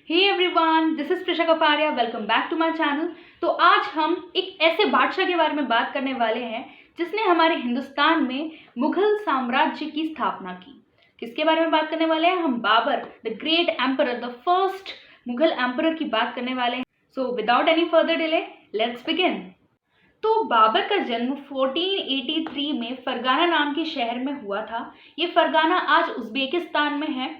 Hey everyone, this is Prisha Kaparia. Welcome back to my channel. तो आज हम एक ऐसे बादशाह के बारे में बात करने वाले हैं जिसने हमारे हिंदुस्तान में मुगल साम्राज्य की स्थापना की। किसके बारे में बात करने वाले हैं? हम Babur, the great emperor, the first Mughal emperor की बात करने वाले हैं। So without any further delay, let's begin. तो बाबर का जन्म 1483 में फरगाना नाम के शहर में हुआ था। ये फरगाना आज उज़्बेकिस्तान में है।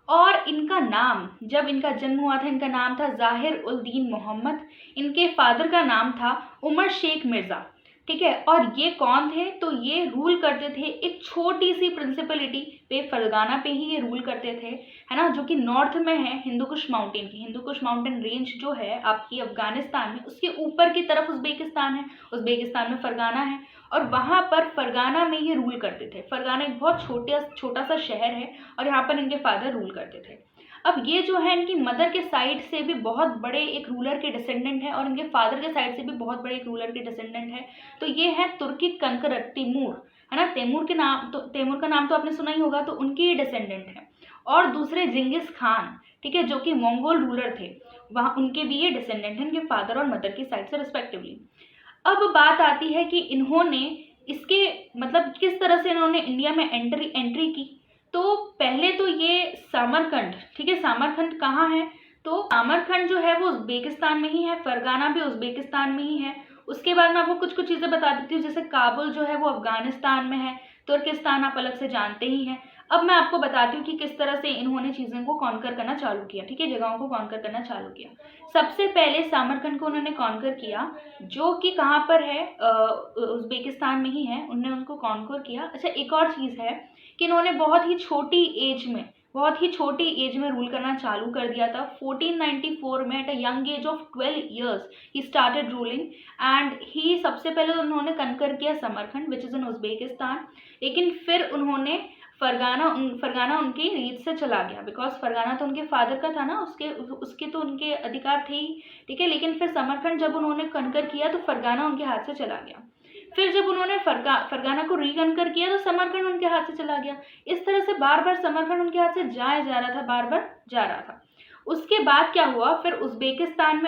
और इनका नाम, जब इनका जन्म हुआ था, इनका नाम था ज़ाहिर उल दीन मोहम्मद। इनके फादर का नाम था उमर शेख मिर्ज़ा। ठीक है। और ये कौन थे? तो ये रूल करते थे एक छोटी सी प्रिंसिपलिटी पे, फरगाना पे ही ये रूल करते थे, है ना, जो कि नॉर्थ में है हिंदू कुश माउंटेन की। हिंदू कुश माउंटेन रेंज जो है आपकी अफगानिस्तान में, उसके ऊपर की तरफ उज़्बेकिस्तान है। उज़्बेकिस्तान में फरगाना है और वहाँ पर फरगाना में ये रूल करते थे। फरगाना एक बहुत छोटा सा शहर है और यहाँ पर इनके फादर रूल करते थे। अब ये जो है इनकी मदर के साइड से भी बहुत बड़े एक रूलर के डिसेंडेंट है और इनके फादर के साइड से भी बहुत बड़े एक रूलर के डिसेंडेंट है। तो ये है तुर्की कंकरर तैमूर, है ना। तैमूर का नाम तो आपने सुना ही होगा। तो उनके ये डिसेंडेंट है। और दूसरे जिंगिस खान, ठीक है, जो कि मंगोल रूलर थे, वहाँ उनके भी ये डिसेंडेंट हैं, इनके फादर और मदर की साइड से रिस्पेक्टिवली। अब बात आती है कि इन्होंने इसके मतलब किस तरह से इन्होंने इंडिया में एंट्री की। तो पहले तो ये सामरकंद, ठीक है, सामरकंद कहाँ है? तो सामरकंद जो है वो उज़्बेकिस्तान में ही है। फरगाना भी उज़्बेकिस्तान में ही है। उसके बाद मैं आपको कुछ कुछ चीज़ें बता देती हूँ। जैसे काबुल जो है वो अफगानिस्तान में है। तुर्किस्तान आप अलग से जानते ही हैं। अब मैं आपको बताती हूँ कि किस तरह से इन्होंने चीज़ों को कॉन्कर करना चालू किया, ठीक है, जगहों को कॉन्कर करना चालू किया। सबसे पहले सामरकंद को उन्होंने कॉन्कर किया, जो कि कहाँ पर है, उज़्बेकिस्तान में ही है। उन्होंने उसको कॉन्कर किया। अच्छा, एक और चीज़ है कि इन्होंने बहुत ही छोटी एज में रूल करना चालू कर दिया था। 1494 में at a young age of 12 years he started ruling and he सबसे पहले उन्होंने कनकर किया समरखंड विच इज़ इन उज़्बेकिस्तान। लेकिन फिर उन्होंने फरगाना उनकी रीत से चला गया, बिकॉज फरगाना तो उनके फादर का था ना, उसके तो उनके अधिकार थे ही, ठीक है। लेकिन फिर समरखंड जब उन्होंने कनकर किया तो फरगाना उनके हाथ से चला गया। फिर जब उन्होंने फरगाना को रीकनकर किया तो समरखंड उनके हाथ से चला गया। इस तरह से बार बार समरखंड उनके हाथ से जाया जा रहा था, बार बार जा रहा था। उसके बाद क्या हुआ, फिर उज़्बेकिस्तान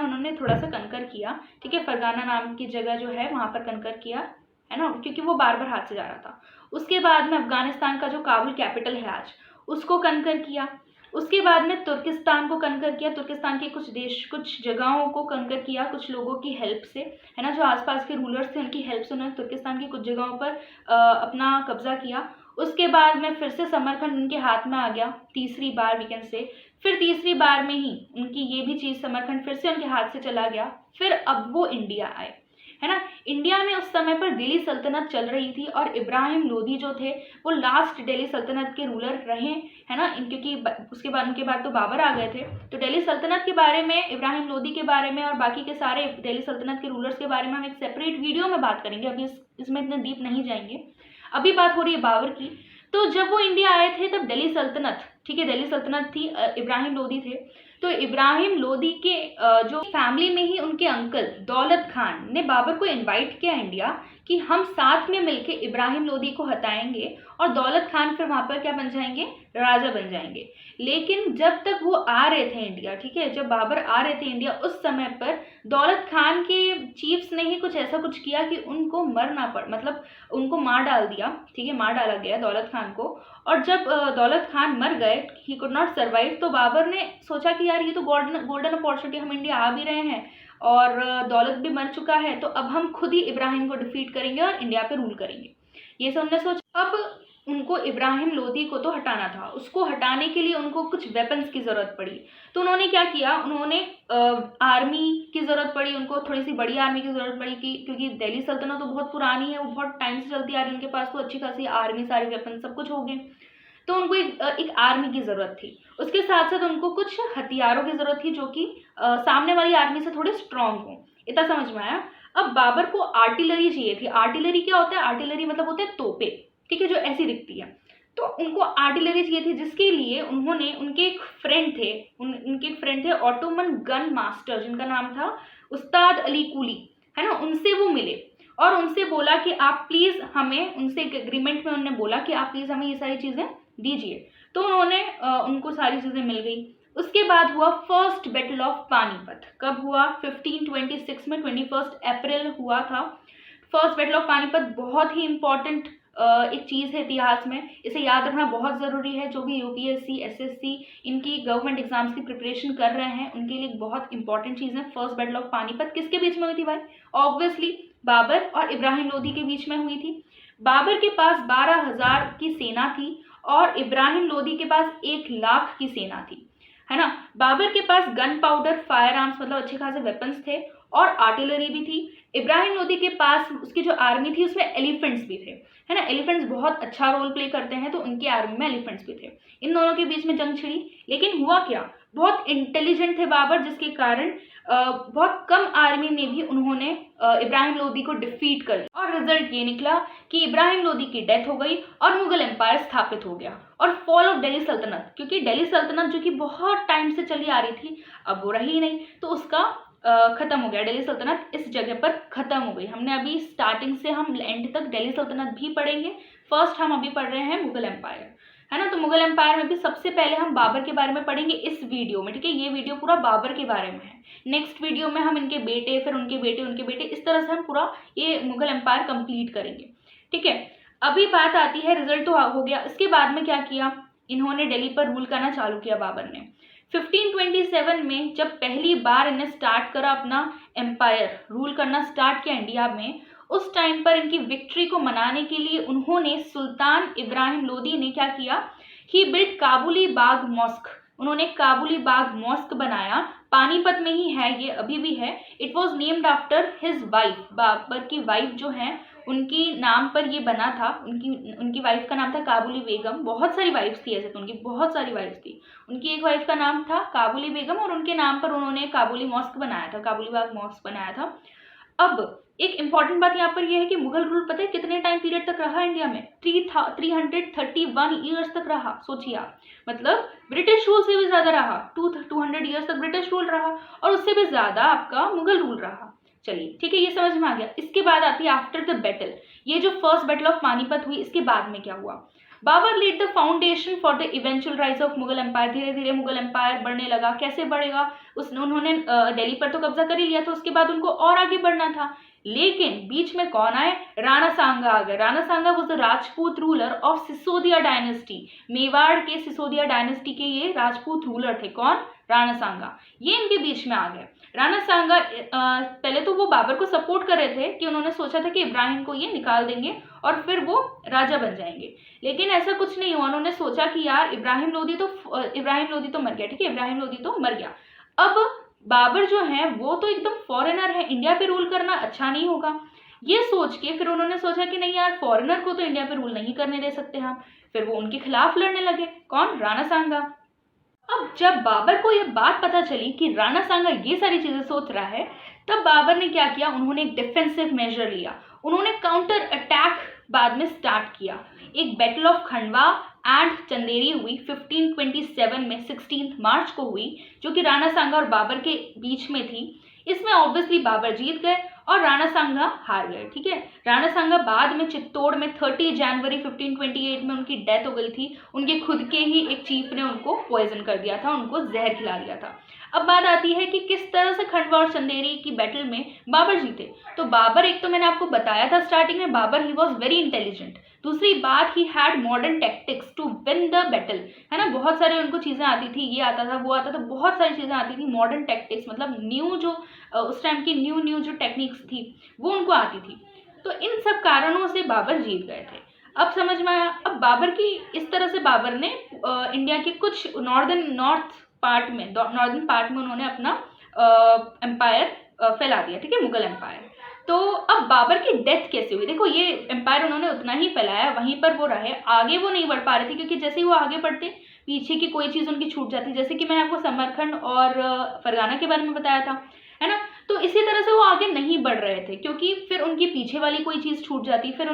उन्होंने थोड़ा सा कनकर किया, ठीक है, फरगाना नाम की जगह जो है वहाँ पर कनकर किया, है ना, क्योंकि वो बार बार हाथ से जा रहा था। उसके बाद में अफगानिस्तान का जो काबुल कैपिटल है आज, उसको कनकर किया। उसके बाद में तुर्किस्तान को कनकर किया। तुर्किस्तान के कुछ जगहों को कनकर किया कुछ लोगों की हेल्प से, है ना, जो आसपास के रूलर्स थे उनकी हेल्प से उन्होंने तुर्किस्तान की कुछ जगहों पर अपना कब्जा किया। उसके बाद में फिर से समरखंड उनके हाथ में आ गया, तीसरी बार वी कैन से। फिर तीसरी बार में ही उनकी ये भी चीज़, समरखंड फिर से उनके हाथ से चला गया। फिर अब वो इंडिया आए, है ना। इंडिया में उस समय पर दिल्ली सल्तनत चल रही थी और इब्राहिम लोदी जो थे वो लास्ट दिल्ली सल्तनत के रूलर रहे, है ना, क्योंकि उनके बाद तो बाबर आ गए थे। तो दिल्ली सल्तनत के बारे में, इब्राहिम लोदी के बारे में और बाकी के सारे दिल्ली सल्तनत के रूलर्स के बारे में हम एक सेपरेट वीडियो में बात करेंगे। अभी इसमें इतने डीप नहीं जाएंगे। अभी बात हो रही है बाबर की। तो जब वो इंडिया आए थे तब दिल्ली सल्तनत, ठीक है, दिल्ली सल्तनत थी, इब्राहिम लोदी थे। तो इब्राहिम लोदी के जो फैमिली में ही उनके अंकल दौलत खान ने बाबर को इनवाइट किया इंडिया कि हम साथ में मिलके इब्राहिम लोदी को हटाएंगे और दौलत खान फिर वहाँ पर क्या बन जाएंगे, राजा बन जाएंगे। लेकिन जब तक वो आ रहे थे इंडिया, ठीक है, जब बाबर आ रहे थे इंडिया, उस समय पर दौलत खान के चीफ्स ने ही कुछ ऐसा कुछ किया कि उनको मरना पड़, मतलब उनको मार डाल दिया, ठीक है, मार डाला गया दौलत खान को। और जब दौलत खान मर गए, ही कुड नॉट सर्वाइव, तो बाबर ने सोचा कि यार ये तो गोल्डन अपॉर्चुनिटी, हम इंडिया आ भी रहे हैं और दौलत भी मर चुका है, तो अब हम खुद ही इब्राहिम को डिफीट करेंगे और इंडिया पे रूल करेंगे। ये सब उन्होंने सोचा। अब उनको इब्राहिम लोदी को तो हटाना था। उसको हटाने के लिए उनको कुछ वेपन्स की ज़रूरत पड़ी। तो उन्होंने क्या किया, उन्होंने आर्मी की ज़रूरत पड़ी, उनको थोड़ी सी बड़ी आर्मी की ज़रूरत पड़ी क्योंकि दिल्ली सल्तनत तो बहुत पुरानी है, वो बहुत टाइम से चलती आ रही है, उनके पास तो अच्छी खासी आर्मी, सारे वेपन सब कुछ हो गए। तो उनको एक आर्मी की ज़रूरत थी। उसके साथ साथ उनको कुछ हथियारों की ज़रूरत थी जो कि सामने वाली आर्मी से थोड़े स्ट्रांग हों। इतना समझ में आया। अब बाबर को आर्टिलरी चाहिए थी। आर्टिलरी क्या होता है? आर्टिलरी मतलब होते हैं तोपे, ठीक है, जो ऐसी दिखती है। तो उनको आर्टिलरी चाहिए थी, जिसके लिए उन्होंने उनके एक फ्रेंड थे ऑटोमन गन मास्टर, जिनका नाम था उस्ताद अली कुली, है ना, उनसे वो मिले और उनसे बोला कि आप प्लीज़ हमें, उनसे एक एग्रीमेंट में उन्होंने बोला कि आप प्लीज़ हमें ये सारी चीज़ें दीजिए। तो उन्होंने उनको सारी चीज़ें मिल गई। उसके बाद हुआ फर्स्ट बैटल ऑफ पानीपत। कब हुआ? 1526 में, 21 अप्रैल हुआ था फर्स्ट बैटल ऑफ पानीपत। बहुत ही इंपॉर्टेंट एक चीज़ है इतिहास में, इसे याद रखना बहुत ज़रूरी है। जो भी यूपीएससी, एसएससी, इनकी गवर्नमेंट एग्जाम्स की प्रिपरेशन कर रहे हैं उनके लिए बहुत इंपॉर्टेंट चीज़ है। फर्स्ट बैटल ऑफ पानीपत किसके बीच में हुई थी भाई? ऑब्वियसली बाबर और इब्राहिम लोदी के बीच में हुई थी। बाबर के पास 12,000 की सेना थी और इब्राहिम लोदी के पास 1,00,000 की सेना थी, है ना। बाबर के पास गन पाउडर, फायर आर्म्स मतलब अच्छे खासे वेपन्स थे और आर्टिलरी भी थी। इब्राहिम लोदी के पास उसकी जो आर्मी थी उसमें एलिफेंट्स भी थे, है ना। एलिफेंट्स बहुत अच्छा रोल प्ले करते हैं, तो उनकी आर्मी में एलिफेंट्स भी थे। इन दोनों के बीच में जंग छिड़ी, लेकिन हुआ क्या, बहुत इंटेलिजेंट थे बाबर, जिसके कारण बहुत कम आर्मी में भी उन्होंने इब्राहिम लोदी को डिफीट कर लिया। और रिजल्ट ये निकला कि इब्राहिम लोदी की डेथ हो गई और मुगल एम्पायर स्थापित हो गया और फॉल ऑफ दिल्ली सल्तनत, क्योंकि दिल्ली सल्तनत जो कि बहुत टाइम से चली आ रही थी अब वो रही नहीं, तो उसका खत्म हो गया। दिल्ली सल्तनत इस जगह पर खत्म हो गई। हमने अभी स्टार्टिंग से हम एंड तक दिल्ली सल्तनत भी पढ़ेंगे। फर्स्ट हम अभी पढ़ रहे हैं मुगल एम्पायर, है ना। तो मुगल एम्पायर में भी सबसे पहले हम बाबर के बारे में पढ़ेंगे इस वीडियो में, ठीक है। ये वीडियो पूरा बाबर के बारे में है। नेक्स्ट वीडियो में हम इनके बेटे, फिर उनके बेटे, उनके बेटे, इस तरह से हम पूरा ये मुगल एम्पायर कंप्लीट करेंगे, ठीक है। अभी बात आती है, रिजल्ट तो हो गया, इसके बाद में क्या किया, इन्होंने दिल्ली पर रूल करना चालू किया बाबर ने। 1527 में जब पहली बार इन्हें स्टार्ट करा अपना एम्पायर, रूल करना स्टार्ट किया इंडिया में, उस टाइम पर इनकी विक्ट्री को मनाने के लिए उन्होंने सुल्तान इब्राहिम लोदी ने क्या किया, ही बिल्ट काबुली बाग मॉस्क। उन्होंने काबुली बाग मॉस्क बनाया, पानीपत में ही है ये, अभी भी है। It was named after his wife, Babur की वाइफ जो है उनकी नाम पर ये बना था। उनकी वाइफ का नाम था काबुली बेगम। बहुत सारी वाइफ्स थी, ऐसे तो उनकी बहुत सारी वाइफ्स थी। उनकी एक वाइफ का नाम था काबुली बेगम और उनके नाम पर उन्होंने काबुली मॉस्क बनाया था, काबुली बाग मॉस्क बनाया था। अब एक इंपॉर्टेंट बात यहाँ पर यह है कि मुगल रूल पता है कितने टाइम पीरियड तक रहा इंडिया में? 331 ईयर्स तक रहा। सोचिए आप, मतलब ब्रिटिश रूल से भी ज्यादा रहा, 200 ईयर्स तक ब्रिटिश रूल रहा और उससे भी ज्यादा आपका मुगल रूल रहा। चलिए ठीक है, ये समझ में आ गया। इसके बाद आती है आफ्टर द बैटल, ये जो फर्स्ट बैटल ऑफ पानीपत हुई, इसके बाद में क्या हुआ, Babur led the foundation for the eventual rise of Mughal empire. धीरे धीरे मुगल एम्पायर बढ़ने लगा। कैसे बढ़ेगा, उन्होंने दिल्ली पर तो कब्जा कर ही लिया था, उसके बाद उनको और आगे बढ़ना था। लेकिन बीच में कौन आए? राणा सांगा आ गए। Rana Sanga was the Rajput ruler of Sisodia dynasty. Mewar के सिसोदिया डायनेस्टी के ये राजपूत रूलर थे। कौन? राणा सांगा। ये इनके बीच में आ गए। राणा सांगा पहले तो वो बाबर को सपोर्ट कर रहे थे कि उन्होंने सोचा था कि इब्राहिम को ये निकाल देंगे और फिर वो राजा बन जाएंगे, लेकिन ऐसा कुछ नहीं हुआ। उन्होंने सोचा कि यार इब्राहिम लोदी तो मर गया, ठीक है, इब्राहिम लोदी तो मर गया। अब बाबर जो है वो तो एकदम फॉरेनर है, इंडिया पे रूल करना अच्छा नहीं होगा। ये सोच के फिर उन्होंने सोचा कि नहीं यार, फॉरेनर को तो इंडिया पे रूल नहीं करने दे सकते हम। फिर वो उनके खिलाफ लड़ने लगे। कौन? राणा सांगा। अब जब बाबर को ये बात पता चली कि राणा सांगा ये सारी चीजें सोच रहा है, तब बाबर ने क्या किया, उन्होंने एक डिफेंसिव मेजर लिया। उन्होंने काउंटर अटैक बाद में स्टार्ट किया। एक battle of Khandwa and Chanderi हुई 1527 में, 16 मार्च को हुई, जो कि राणा सांगा और बाबर के बीच में थी। इसमें ऑब्वियसली बाबर जीत गए और राणा सांगा हार गए, ठीक है। राणा सांगा बाद में चित्तौड़ में 30 जनवरी 1528 में उनकी डेथ हो गई थी। उनके खुद के ही एक चीफ ने उनको पॉइजन कर दिया था, उनको जहर खिला दिया था। अब बात आती है कि किस तरह से खंडवा और चंदेरी की बैटल में बाबर जीते। तो बाबर, एक तो मैंने आपको बताया था स्टार्टिंग में, Babur he was very intelligent. दूसरी बात, he had modern tactics to win the battle, है ना। बहुत सारे उनको चीज़ें आती थी, ये आता था, वो आता था, बहुत सारी चीज़ें आती थी। मॉडर्न टैक्टिक्स मतलब न्यू जो उस टाइम की न्यू जो टेक्निक्स थी वो उनको आती थी। तो इन सब कारणों से बाबर जीत गए थे। अब समझ में आया। अब बाबर की इस तरह से बाबर ने इंडिया के कुछ नॉर्थ पार्ट में उन्होंने अपना एम्पायर फैला दिया, ठीक है, मुगल एम्पायर। तो अब बाबर की डेथ कैसे हुई? देखो, ये एम्पायर उन्होंने उतना ही फैलाया, वहीं पर वो रहे, आगे वो नहीं बढ़ पा रहे थे, क्योंकि जैसे ही वो आगे बढ़ते पीछे की कोई चीज़ उनकी छूट जाती। जैसे कि मैंने आपको समरखंड और फरगाना के बारे में बताया था, है ना। तो इसी तरह से वो आगे नहीं बढ़ रहे थे, क्योंकि फिर उनकी पीछे वाली कोई चीज़ छूट जाती, फिर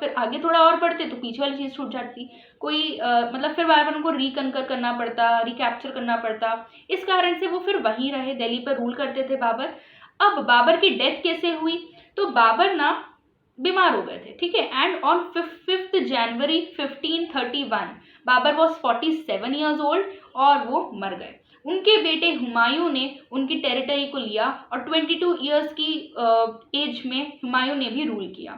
फिर आगे थोड़ा और बढ़ते तो पीछे वाली चीज़ छूट जाती, कोई मतलब फिर बार बार उनको रिकनकर करना पड़ता, रिकैप्चर करना पड़ता। इस कारण से वो फिर वहीं रहे, दिल्ली पर रूल करते थे बाबर। अब बाबर की डेथ कैसे हुई? तो बाबर ना बीमार हो गए थे, ठीक है। And on 5 January 1531 Babur was 47 years old और वो मर गए। उनके बेटे हुमायूं ने उनकी टेरिटरी को लिया और 22 ईयर्स की एज में हुमायूं ने भी रूल किया।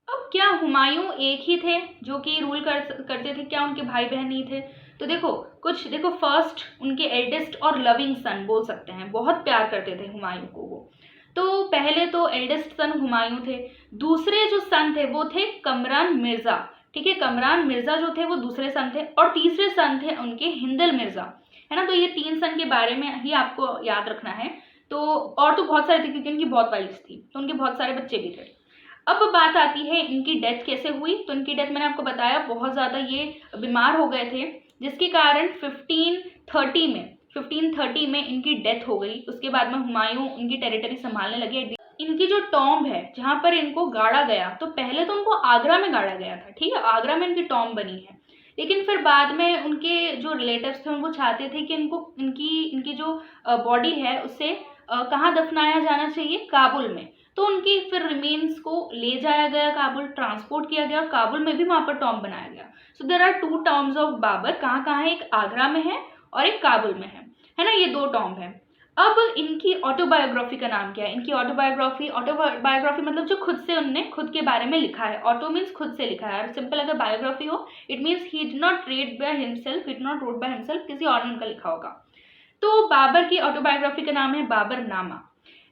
अब क्या हुमायूं एक ही थे जो कि रूल करते थे, क्या उनके भाई बहन नहीं थे? तो देखो फर्स्ट उनके एल्डेस्ट और लविंग सन बोल सकते हैं, बहुत प्यार करते थे हुमायूं को वो। तो पहले तो एल्डेस्ट सन हुमायूं थे, दूसरे जो सन थे वो थे कमरान मिर्जा, ठीक है, कमरान मिर्जा जो थे वो दूसरे सन थे, और तीसरे सन थे उनके हिंदल मिर्जा, है ना। तो ये 3 सन के बारे में ही आपको याद रखना है। तो और तो बहुत सारे थे क्योंकि इनकी बहुत वाइफ्स थी, तो उनके बहुत सारे बच्चे भी थे। अब बात आती है इनकी डेथ कैसे हुई। तो इनकी डेथ मैंने आपको बताया, बहुत ज़्यादा ये बीमार हो गए थे, जिसके कारण 1530 में इनकी डेथ हो गई। उसके बाद में हुमायूं उनकी टेरिटरी संभालने लगे। इनकी जो टॉम्ब है जहाँ पर इनको गाड़ा गया, तो पहले तो उनको आगरा में गाड़ा गया था, ठीक है, आगरा में इनकी टॉम्ब बनी है। लेकिन फिर बाद में उनके जो रिलेटिव्स थे उनको चाहते थे कि इनकी जो बॉडी है उसे कहाँ दफनाया जाना चाहिए, काबुल में। तो उनकी फिर रिमेन्स को ले जाया गया काबुल, ट्रांसपोर्ट किया गया, काबुल में भी वहाँ पर टॉम्ब बनाया गया। So there are 2 tombs of Babur, कहाँ है, एक आगरा में है और एक काबुल में है ना, ये 2 टॉम्ब है। अब इनकी ऑटोबायोग्राफी का नाम क्या है? इनकी ऑटोबायोग्राफी मतलब जो खुद से उनने खुद के बारे में लिखा है। ऑटो मीन्स खुद से लिखा है, और सिंपल अगर बायोग्राफी हो it means he did not wrote by himself, किसी और ने उनका लिखा होगा। तो बाबर की ऑटोबायोग्राफी का नाम है बाबर नामा,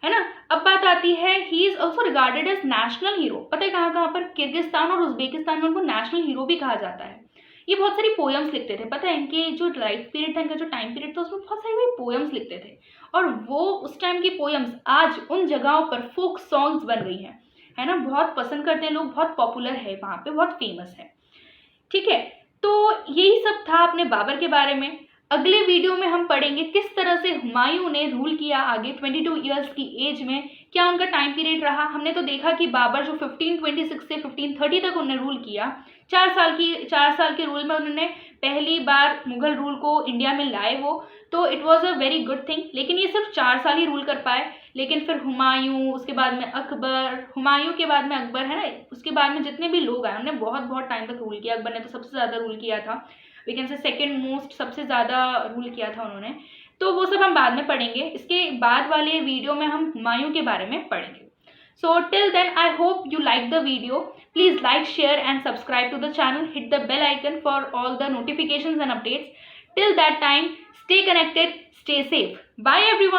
है ना। अब बात आती है, he is also regarded as national hero. पता है कहाँ पर? किर्गिस्तान और उज्बेकिस्तान में उनको नेशनल हीरो भी कहा जाता है। ये बहुत सारी पोएम्स लिखते थे, पता है इनके जो लाइफ पीरियड था, इनका जो टाइम पीरियड था, उसमें बहुत सारी पोएम्स लिखते थे। और वो उस टाइम की पोएम्स आज उन जगहों पर फोक सॉन्ग्स बन गई है ना, बहुत पसंद करते हैं लोग, बहुत पॉपुलर है वहाँ पे, बहुत फेमस है, ठीक है। तो यही सब था अपने बाबर के बारे में। अगले वीडियो में हम पढ़ेंगे किस तरह से हुमायूं ने रूल किया आगे 22 ईयर्स की एज में, क्या उनका टाइम पीरियड रहा। हमने तो देखा कि बाबर जो 1526 से 1530 तक उन्होंने रूल किया, 4 साल के रूल में उन्होंने पहली बार मुगल रूल को इंडिया में लाए वो, तो it was a very good thing. लेकिन ये सिर्फ 4 साल ही रूल कर पाए। लेकिन फिर हुमायूं, उसके बाद में अकबर, हुमायूं के बाद में अकबर, है ना, उसके बाद में जितने भी लोग आए उन्होंने बहुत बहुत टाइम तक रूल किया। अकबर ने तो सबसे ज़्यादा रूल किया था, we can say second most, सबसे ज़्यादा रूल किया था उन्होंने। तो वो सब हम बाद में पढ़ेंगे, इसके बाद वाले वीडियो में हम हुमायूं के बारे में पढ़ेंगे। So till then, I hope you like the video. Please like, share and subscribe to the channel. Hit the bell icon for all the notifications and updates. Till that time, stay connected, stay safe. Bye everyone.